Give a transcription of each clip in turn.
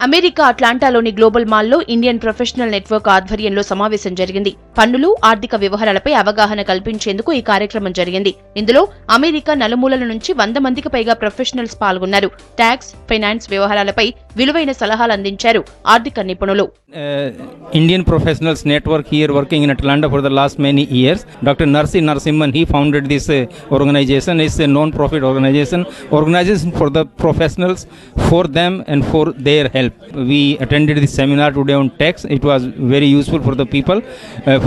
America అట్లాంటాలోని global మాల్లో Indian professional network ఆధ్వర్యంలో సమావేశం జరిగింది. పన్నులు, ఆర్థిక వ్యవహారాలపై అవగాహన కల్పించేందుకు ఈ కార్యక్రమం జరిగింది. ఇందులో అమెరికా నలుమూలల నుంచి 100 మందికి పైగా ప్రొఫెషనల్స్ పాల్గొన్నారు. ట్యాక్స్, ఫైనాన్స్ వ్యవహారాలపై విలువైన సలహాలు అందించారు ఆర్థిక నిపుణులు. Indian Professionals Network here working in Atlanta for the last many years. Dr. Narsi Narsimhan, he founded this organization. It's a non-profit organization for the professionals, for them and for their help. We attended this seminar today on tax. It was very useful for the people,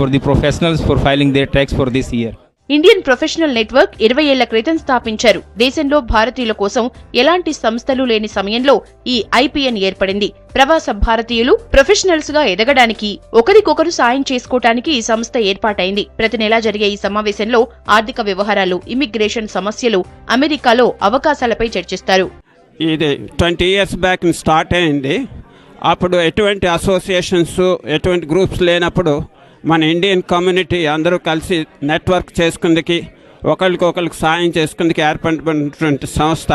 for the professionals for filing their tax for this year. Indian professional network 20 ఏళ్ల క్రితం స్థాపించారు. దేశంలో భారతీయుల కోసం ఎలాంటి సంస్థలు లేని సమయంలో ఈ ఐపీఎన్ ఏర్పడింది. ప్రవాస భారతీయులు ప్రొఫెషనల్స్ గా ఎదగడానికి, ఒకరికొకరు సాయం చేసుకోవటానికి ఈ సంస్థ ఏర్పాటైంది. ప్రతి నెలా జరిగే ఈ సమావేశంలో ఆర్థిక వ్యవహారాలు, ఇమిగ్రేషన్ సమస్యలు, అమెరికాలో అవకాశాలపై చర్చిస్తారు. ఇది 20 years బ్యాక్ స్టార్ట్ అయింది. అప్పుడు ఎటువంటి అసోసియేషన్స్, ఎటువంటి గ్రూప్స్ లేనప్పుడు మన ఇండియన్ కమ్యూనిటీ అందరూ కలిసి నెట్వర్క్ చేసుకుందికి, ఒకరికొకరికి సాయం చేసుకుందికి ఏర్పడినటువంటి సంస్థ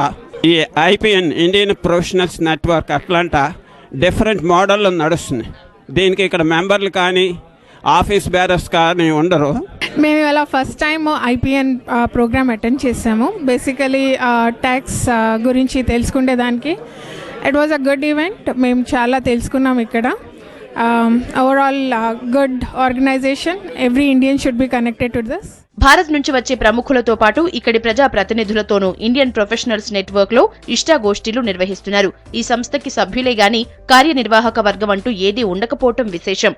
ఈ IPN, Indian professionals network Atlanta. Different మోడల్లో నడుస్తుంది. దీనికి ఇక్కడ మెంబర్లు కానీ ఆఫీస్ బేరర్స్ కానీ ఉండరు. మేము ఇలా first time IPN programme attend చేసాము. బేసికలీ ట్యాక్స్ గురించి తెలుసుకునేదానికి it was a good event. మేము చాలా తెలుసుకున్నాం ఇక్కడ. Overall good organisation. Every Indian should be connected to this. Bharat నుంచి వచ్చే ప్రముఖులతో పాటు ఇక్కడి ప్రజా ప్రతినిధులతోనూ ఇండియన్ ప్రొఫెషనల్స్ నెట్వర్క్ లో ఇష్టాగోష్ఠీలు నిర్వహిస్తున్నారు. ఈ సంస్థకి సభ్యులే గాని కార్యనిర్వాహక వర్గం అంటూ ఏదీ ఉండకపోవటం విశేషం.